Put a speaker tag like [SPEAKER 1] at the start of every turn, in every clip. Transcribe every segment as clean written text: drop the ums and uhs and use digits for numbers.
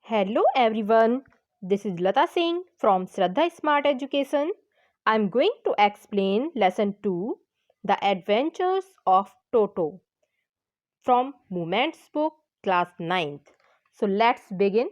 [SPEAKER 1] Hello everyone, this is Lata Singh from Shraddha Smart Education. I'm going to explain lesson 2, The Adventures of Toto from Moments book class 9th. So let's begin.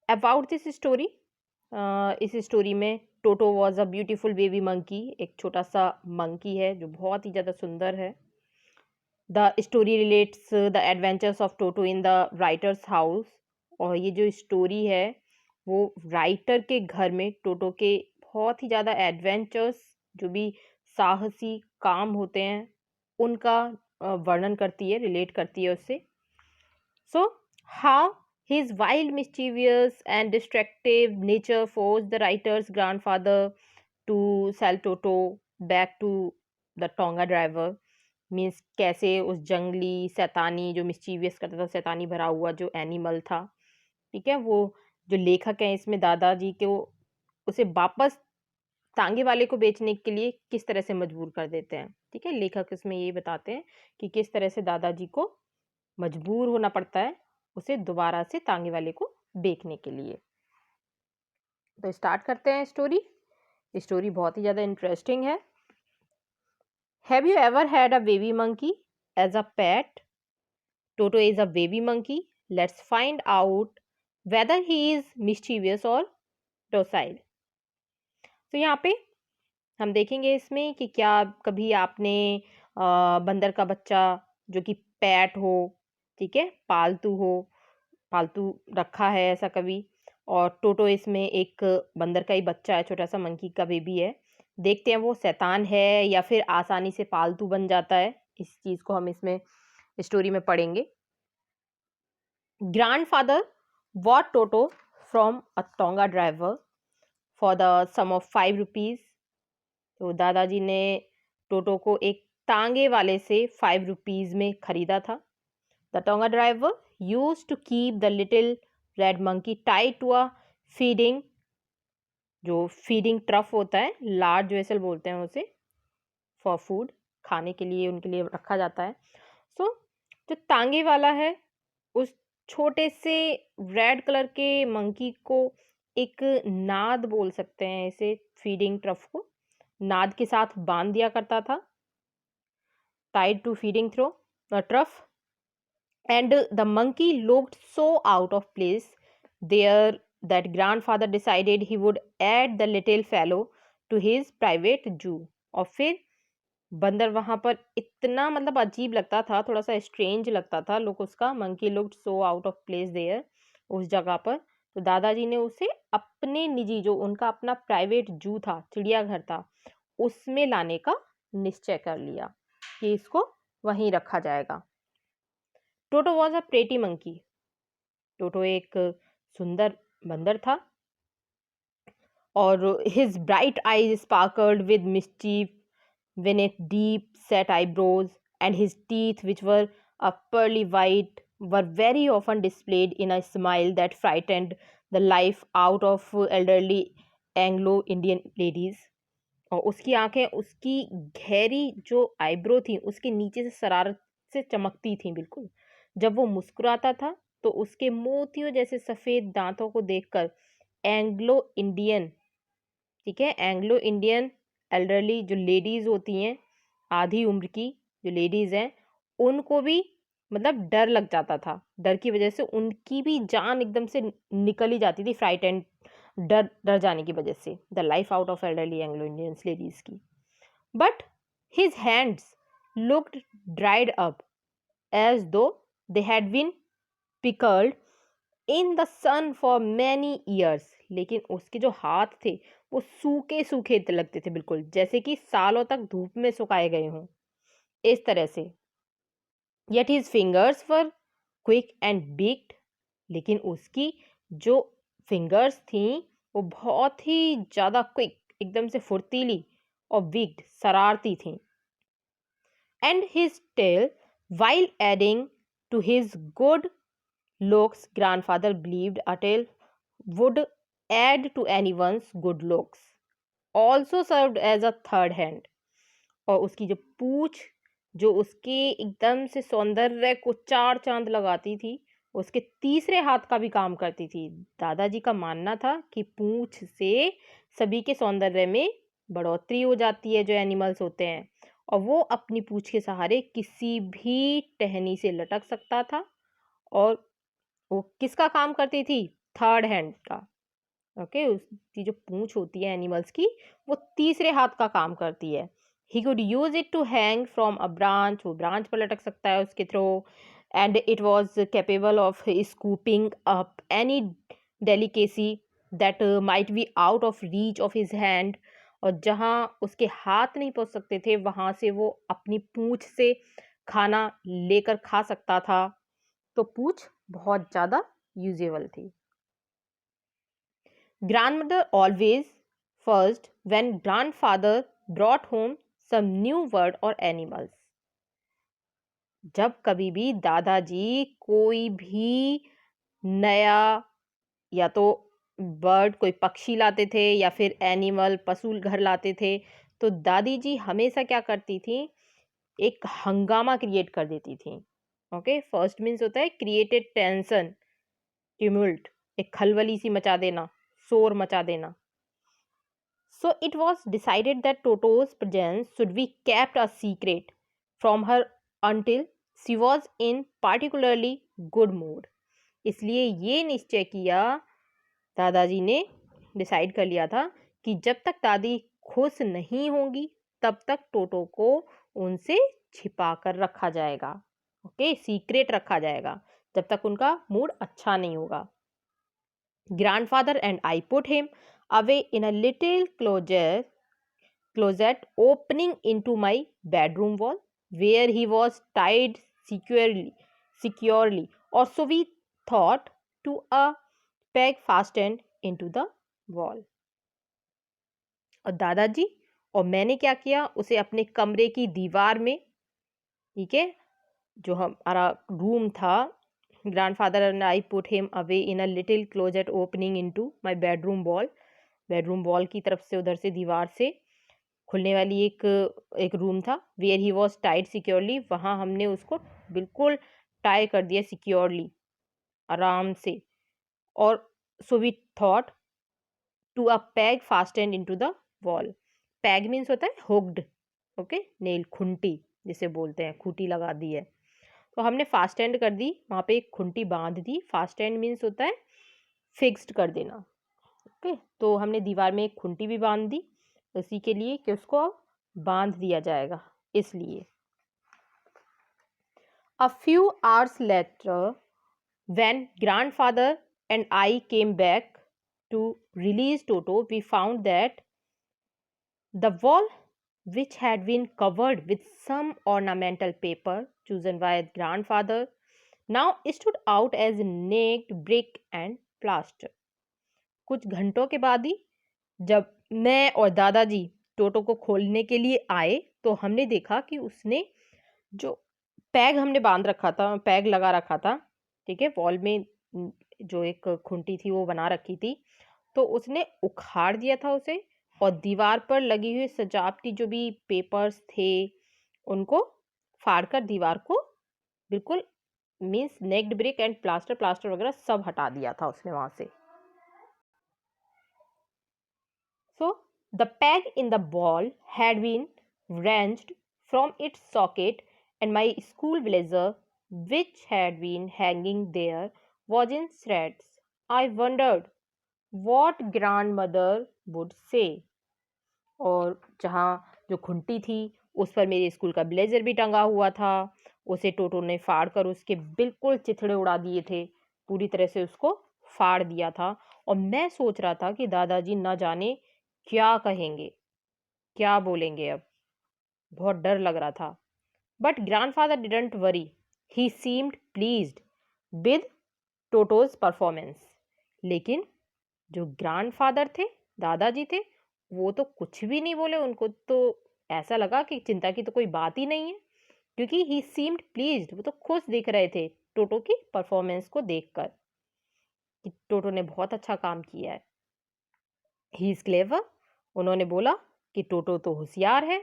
[SPEAKER 1] About this story, इस story में टोटो was a beautiful baby monkey, एक छोटा सा monkey है जो बहुत ही ज़्यादा सुंदर है. The story relates the adventures of Toto in the writers house. और ये जो स्टोरी है वो राइटर के घर में टोटो के बहुत ही ज़्यादा एडवेंचर्स, जो भी साहसी काम होते हैं उनका वर्णन करती है, रिलेट करती है उससे. So how his wild, mischievous, and destructive nature forced the writer's grandfather to sell Toto back to the Tonga driver. Means कैसे उस जंगली शैतानी जो मिस्चीवियस करता था, शैतानी भरा हुआ जो एनिमल था, ठीक है, वो जो लेखक हैं इसमें दादाजी के, वो उसे वापस तांगे वाले को बेचने के लिए किस तरह से मजबूर कर देते हैं. ठीक है, लेखक इसमें ये बताते हैं कि किस तरह से दादाजी को मजबूर होना पड़ता है उसे दोबारा से तांगे वाले को बेचने के लिए. तो स्टार्ट करते हैं स्टोरी. स्टोरी बहुत ही ज़्यादा इंटरेस्टिंग है. Have you ever had a baby monkey as a pet? Toto is a baby monkey. Let's find out whether he is mischievous or docile. तो यहाँ पे हम देखेंगे इसमें कि क्या कभी आपने बंदर का बच्चा जो कि पैट हो, ठीक है, पालतू रखा है ऐसा कभी. और टोटो इसमें एक बंदर का ही बच्चा है, छोटा सा मंकी का बेबी है. देखते हैं वो शैतान है या फिर आसानी से पालतू बन जाता है. इस चीज़ को हम इसमें स्टोरी में पढ़ेंगे. Grandfather bought Toto from a Tonga driver for the sum of 5 rupees. तो दादाजी ने टोटो को एक तांगे वाले से 5 रुपीज़ में खरीदा था. The tonga driver used to keep the little red monkey tied to a feeding, जो फीडिंग ट्रफ होता है, लार्ज वेसल बोलते हैं उसे, फॉर फूड, खाने के लिए उनके लिए रखा जाता है. सो जो तांगे वाला है उस छोटे से रेड कलर के मंकी को एक नाद बोल सकते हैं इसे, फीडिंग ट्रफ को नाद के साथ बांध दिया करता था, tied to feeding trough. And the monkey looked so out of place there that grandfather decided he would add the little fellow to his private zoo. और फिर बंदर वहां पर इतना मतलब अजीब लगता था, थोड़ा सा स्ट्रेंज लगता था लुक उसका. Monkey looked so out of place there, उस जगह पर. तो दादाजी ने उसे अपने निजी, जो उनका अपना प्राइवेट जू था, चिड़ियाघर था, उसमें लाने का निश्चय कर लिया कि इसको वहीं रखा जाएगा. Toto was a pretty monkey. Toto एक सुंदर बंदर था. और his bright eyes sparkled with mischief beneath deep set eyebrows, and his teeth, which were a pearly white, were very often displayed in a smile that frightened the life out of elderly Anglo-Indian ladies. और उसकी आंखें, उसकी गहरी जो eyebrow थी उसके नीचे से शरारत से चमकती थी बिल्कुल. जब वो मुस्कुराता था तो उसके मोतियों जैसे सफ़ेद दांतों को देखकर एंग्लो इंडियन, ठीक है, एंग्लो इंडियन एल्डरली जो लेडीज़ होती हैं, आधी उम्र की जो लेडीज़ हैं, उनको भी मतलब डर लग जाता था. डर की वजह से उनकी भी जान एकदम से निकल ही जाती थी, फ्राइट एंड डर जाने की वजह से, the life out of elderly Anglo Indians ladies की. But his hands looked dried up as though they had been pickled in the sun for many years. लेकिन उसके जो हाथ थे वो सूखे सूखे लगते थे, बिल्कुल जैसे कि सालों तक धूप में सुखाए गए हों, इस तरह से. Yet his fingers were quick and big. लेकिन उसकी जो फिंगर्स थी वो बहुत ही ज़्यादा क्विक, एकदम से फुर्तीली, और बिग, शरारती थी. And his tail, while adding to his good looks, grandfather believed a tail would add to anyone's good looks, also served as a third hand. और उसकी जो पूछ, जो उसके एकदम से सौंदर्य को चार चांद लगाती थी, उसके तीसरे हाथ का भी काम करती थी। दादाजी का मानना था कि पूंछ से सभी के सौंदर्य में बढ़ोतरी हो जाती है जो एनिमल्स होते हैं, और वो अपनी पूंछ के सहारे किसी भी टहनी से लटक सकता था। और वो किसका काम करती थी? थर्ड हैंड का। ओके, उसकी जो पूंछ होती है एनिमल्स की, वो तीसरे हाथ का काम करती है। He could use it to hang from a branch, वो ब्रांच पर लटक सकता है उसके through. And it was capable of scooping up any delicacy that might be out of reach of his hand. और जहाँ उसके हाथ नहीं पहुंच सकते थे वहां से वो अपनी पूंछ से खाना लेकर खा सकता था। तो पूंछ बहुत ज़्यादा यूजेबल थी। Grandmother always first when grandfather brought home some new word or animals. जब कभी भी दादाजी कोई भी नया या तो बर्ड कोई पक्षी लाते थे या फिर एनिमल पशु घर लाते थे, तो दादी जी हमेशा क्या करती थी? एक हंगामा क्रिएट कर देती थी। ओके, फर्स्ट मीन्स होता है क्रिएटेड टेंशन, ट्यूमुल्ट, एक खलबली सी मचा देना, शोर मचा देना। So it was decided that Toto's presence should be kept a secret from her until she was in particularly good mood. इसलिए ये निश्चय किया, दादाजी ने डिसाइड कर लिया था कि जब तक दादी खुश नहीं होंगी तब तक टोटो को उनसे छिपा कर रखा जाएगा। ओके, सीक्रेट रखा जाएगा जब तक उनका मूड अच्छा नहीं होगा। Grandfather and I put him away in a little closet opening into my bedroom wall, where he was tied securely, or so we thought, to a peg fastened into the wall. और दादाजी और मैंने क्या किया, उसे अपने कमरे की दीवार में, ठीक है, जो हमारा रूम था, grandfather and I put him away in a little closet opening into my bedroom wall. Bedroom wall की तरफ से, उधर से दीवार से खुलने वाली एक रूम था। Where he was tied securely, वहाँ हमने उसको बिल्कुल टाई कर दिया सिक्योरली, आराम से। और so we thought to a peg fastened into the wall. Peg means होता है हुक्ड, ओके, नेल, खुंटी जिसे बोलते हैं, खूंटी लगा दी है। तो हमने फास्ट एंड कर दी, वहाँ पे एक खुंटी बांध दी। फास्ट एंड मीन्स होता है फिक्स्ड कर देना। ओके, तो हमने दीवार में एक खुंटी भी बांध दी उसी के लिए कि उसको अब बांध दिया जाएगा, इसलिए। A few hours later, when grandfather and I came back to release Toto, we found that the wall, which had been covered with some ornamental paper chosen by grandfather, now stood out as naked brick and plaster. कुछ घंटों के बाद ही जब मैं और दादाजी टोटो को खोलने के लिए आए तो हमने देखा कि उसने जो पैग हमने बांध रखा था, पैग लगा रखा था, ठीक है, वॉल में जो एक खुंटी थी वो बना रखी थी, तो उसने उखाड़ दिया था उसे, और दीवार पर लगी हुई सजावटी जो भी पेपर्स थे उनको फाड़कर दीवार को बिल्कुल, means naked brick and plaster वगैरह सब हटा दिया था उसने वहां से। So the peg in the wall had been wrenched from its socket, and my school blazer, which had been hanging there, was in shreds. I wondered what grandmother would say. और जहाँ जो खुंटी थी उस पर मेरे स्कूल का blazer भी टंगा हुआ था, उसे टोटो ने फाड़ कर उसके बिल्कुल चिथड़े उड़ा दिए थे, पूरी तरह से उसको फाड़ दिया था। और मैं सोच रहा था कि दादाजी न जाने क्या कहेंगे, क्या बोलेंगे अब, बहुत डर लग रहा था। But grandfather didn't worry, he seemed pleased with टोटोज performance. लेकिन जो ग्रैंडफादर थे, दादाजी थे, वो तो कुछ भी नहीं बोले। उनको तो ऐसा लगा कि चिंता की तो कोई बात ही नहीं है, क्योंकि ही सीम्ड प्लीज्ड, वो तो खुश दिख रहे थे टोटो की परफॉर्मेंस को देखकर कि टोटो ने बहुत अच्छा काम किया है। ही इज क्लेवर, उन्होंने बोला कि टोटो तो होशियार है।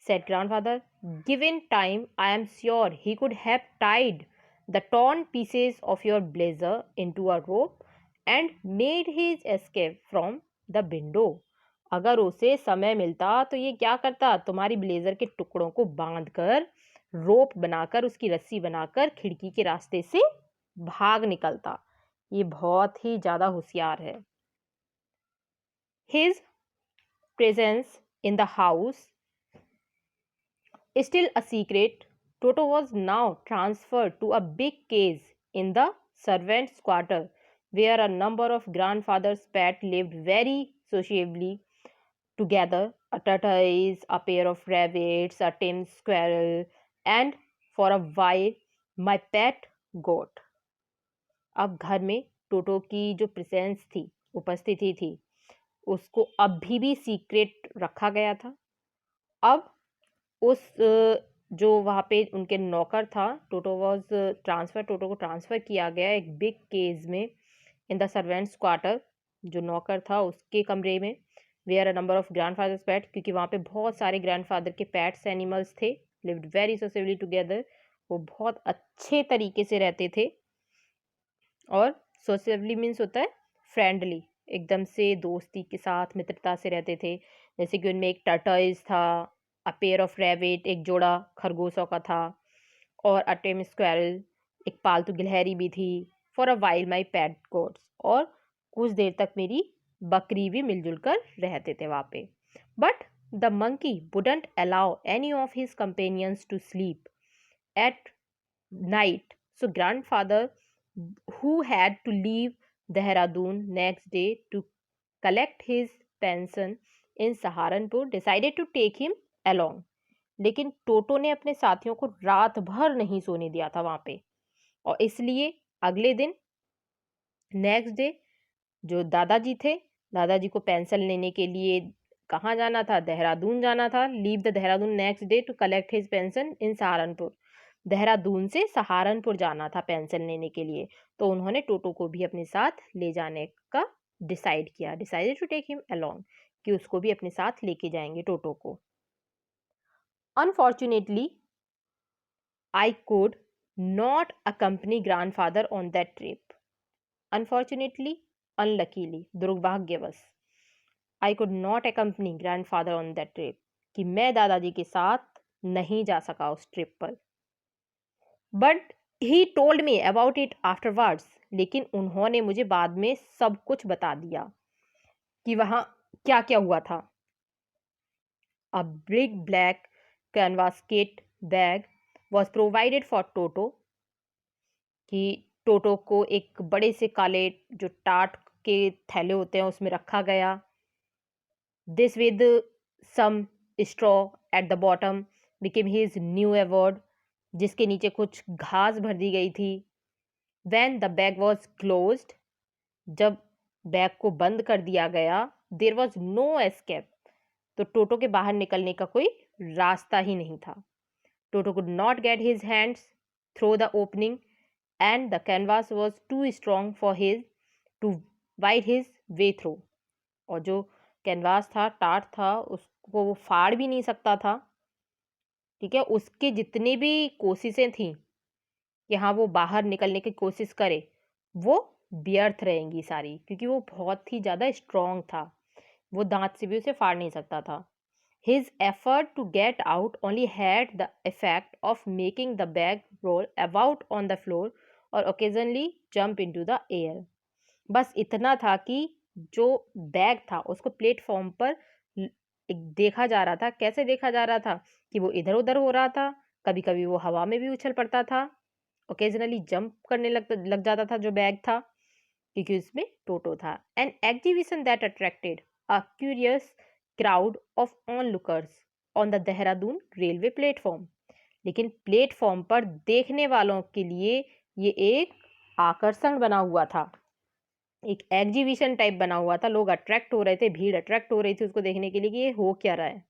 [SPEAKER 1] Said grandfather, given time I am sure he could have Tide the torn pieces of your blazer into a rope and made his escape from the window. अगर उसे समय मिलता तो ये क्या करता, तुम्हारी ब्लेजर के टुकड़ों को बांधकर, रोप बनाकर, उसकी रस्सी बनाकर खिड़की के रास्ते से भाग निकलता। ये बहुत ही ज्यादा होशियार है। His presence in the house still a secret, Toto was now transferred to a big cage in the servants' quarter, where a number of grandfather's pets lived very sociably together. A tortoise, a pair of rabbits, a tame squirrel, and for a while, my pet goat. अब घर में टोटो की जो presence थी, उपस्थिति थी, उसको अभी भी सीक्रेट रखा गया था। अब उस जो वहाँ पे उनके नौकर था, टोटो को ट्रांसफ़र किया गया एक बिग केज में इन द सर्वेंट्स क्वार्टर, जो नौकर था उसके कमरे में, where a number of grandfather's pet, क्योंकि वहाँ पे बहुत सारे ग्रैंडफादर के पेट्स एनिमल्स थे, लिव्ड वेरी सोशली टुगेदर, वो बहुत अच्छे तरीके से रहते थे। और सोशली मीन्स होता है फ्रेंडली, एकदम से दोस्ती के साथ मित्रता से रहते थे। जैसे कि उनमें एक टर्टल्स था, अ पेयर ऑफ रैबिट, एक जोड़ा खरगोशों का था, और अ टेम स्क्वेरल, एक पालतू गिलहरी भी थी। For a while my pet goats, और कुछ देर तक मेरी बकरी भी मिलजुल कर रहते थे वहाँ पे। But the monkey wouldn't allow any of his companions to sleep at night, so grandfather, who had to leave Dehradun next day to collect his pension in Saharanpur, decided to take him along. लेकिन टोटो ने अपने साथियों को रात भर नहीं सोने दिया था वहाँ पे, और इसलिए अगले दिन, नेक्स्ट डे, जो दादाजी थे, दादाजी को पेंशन लेने के लिए कहाँ जाना था, देहरादून जाना था। Leave the Dehradun next day to collect his pension in Saharanpur, Dehradun से सहारनपुर जाना था पेंशन लेने के लिए, तो उन्होंने टोटो को भी अपने साथ ले जाने का decided to take him along, कि उसको भी अपने साथ लेके जाएंगे टोटो को। Unfortunately I could not accompany grandfather on that trip. Unfortunately, unluckily, दुर्भाग्यवश, I could not accompany grandfather on that trip, कि मैं दादाजी के साथ नहीं जा सका उस ट्रिप पर। But he told me about it afterwards, लेकिन उन्होंने मुझे बाद में सब कुछ बता दिया कि वहाँ क्या क्या हुआ था। A big black canvas kit bag was provided for Toto, कि टोटो को एक बड़े से काले जो टाट के थैले होते हैं उसमें रखा गया। This with some straw at the bottom became his new award, जिसके नीचे कुछ घास भर दी गई थी। When the bag was closed, जब बैग को बंद कर दिया गया, there was no escape, तो टोटो के बाहर निकलने का कोई रास्ता ही नहीं था। टोटो could not get his hands through the opening and the canvas was too strong for his to wide his way through, और जो कैनवास था, टाट था, उसको वो फाड़ भी नहीं सकता था। ठीक है, उसके जितनी भी कोशिशें थी कि हाँ वो बाहर निकलने की कोशिश करे, वो व्यर्थ रहेंगी सारी, क्योंकि वो बहुत ही ज़्यादा स्ट्रॉन्ग था, वो दांत से भी उसे फाड़ नहीं सकता था। His effort to get out only had the effect of making the bag roll about on the floor or occasionally jump into the air. बस इतना था कि जो बैग था उसको प्लेटफॉर्म पर देखा जा रहा था। कैसे देखा जा रहा था कि वो इधर उधर हो रहा था, कभी कभी वो हवा में भी उछल पड़ता था, ओकेजनली जंप करने लग जाता था जो बैग था, क्योंकि उसमें टोटो था। An exhibition that attracted a curious crowd of onlookers on the Dehradun railway platform, लेकिन प्लेटफॉर्म पर देखने वालों के लिए ये एक आकर्षण बना हुआ था, एक एग्जीबिशन टाइप बना हुआ था। लोग अट्रैक्ट हो रहे थे, भीड़ अट्रैक्ट हो रही थी उसको देखने के लिए कि ये हो क्या रहा है,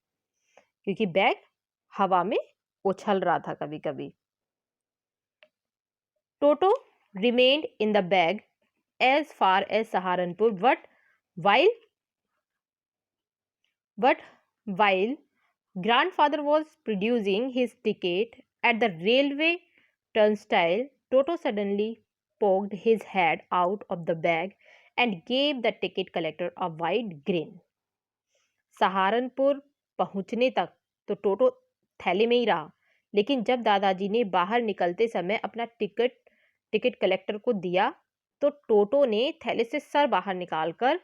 [SPEAKER 1] क्योंकि बैग हवा में उछल रहा था कभी कभी। Toto remained in the bag as far as Saharanpur, but while grandfather was producing his ticket at the railway turnstile, Toto suddenly poked his head out of the bag and gave the ticket collector a wide grin. Saharanpur पहुंचने तक तो टोटो थैले में ही रहा, लेकिन जब दादाजी ने बाहर निकलते समय अपना टिकट कलेक्टर को दिया तो टोटो ने थैले से सर बाहर निकालकर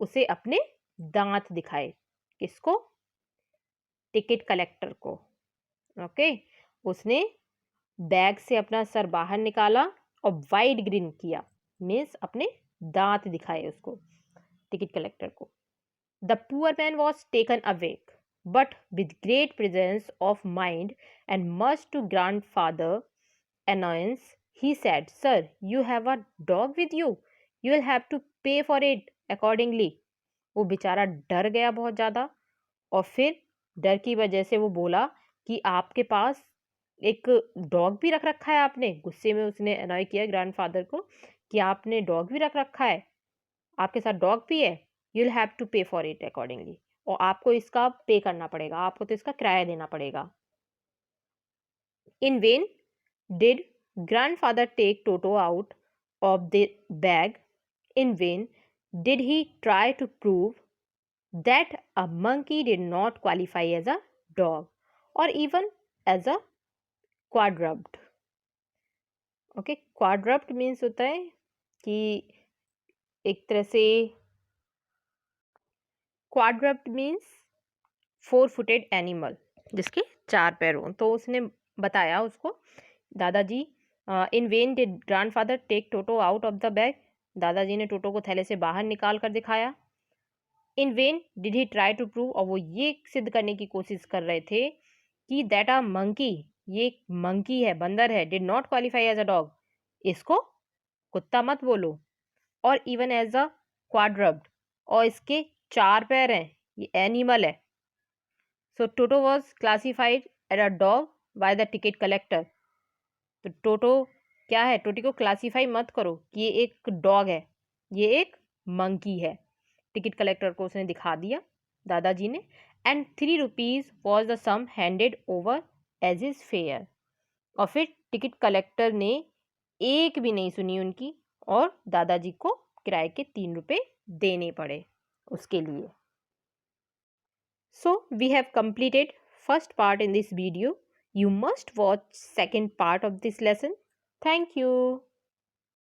[SPEAKER 1] उसे अपने दांत दिखाए। किसको? टिकट कलेक्टर को। ओके, उसने बैग से अपना सर बाहर निकाला और वाइड ग्रिन किया, मीन्स अपने दांत दिखाए उसको, टिकट कलेक्टर को। The poor man was taken awake, but with great presence of mind and much to grandfather annoyance, he said, "Sir, you have a dog with you. You will have to pay for it accordingly." वो बेचारा डर गया बहुत ज़्यादा, और फिर डर की वजह से वो बोला कि आपके पास एक डॉग भी रख रखा है आपने। गुस्से में उसने अनॉय किया ग्रैंडफादर को कि आपने डॉग भी रख रखा है, आपके साथ डॉग भी है। यू विल हैव टू पे फॉर इट अकॉर्डिंगली, और आपको इसका पे करना पड़ेगा, आपको तो इसका किराया देना पड़ेगा। In vain did grandfather take Toto out of the bag, in vain did he try to prove that a monkey did not qualify as a dog or even as a quadruped. Okay, quadruped means होता है कि एक तरह से quadruped means 4-footed animal, जिसके 4 पैर हों। तो उसने बताया उसको, दादाजी, in vain did grandfather take Toto out of the bag, दादाजी ने टोटो को थैले से बाहर निकाल कर दिखाया। In vain did he try to prove, और वो ये सिद्ध करने की कोशिश कर रहे थे कि दैट अ मंकी, ये मंकी है, बंदर है, did not qualify as a dog, इसको कुत्ता मत बोलो, और इवन एज अ क्वाड्रप्ड, और इसके 4 पैर हैं, ये एनिमल है। So Toto was classified as a dog by the ticket collector. तो टोटो क्या है? टोटी को क्लासीफाई मत करो कि ये एक डॉग है, ये एक मंकी है। टिकट कलेक्टर को उसने दिखा दिया दादाजी ने, and 3 rupees was the sum handed over as is fair. और फिर टिकट कलेक्टर ने एक भी नहीं सुनी उनकी, और दादाजी को किराए के 3 रुपये देने पड़े उसके लिए। So we have completed first part in this video. You must watch second part of this lesson. Thank you.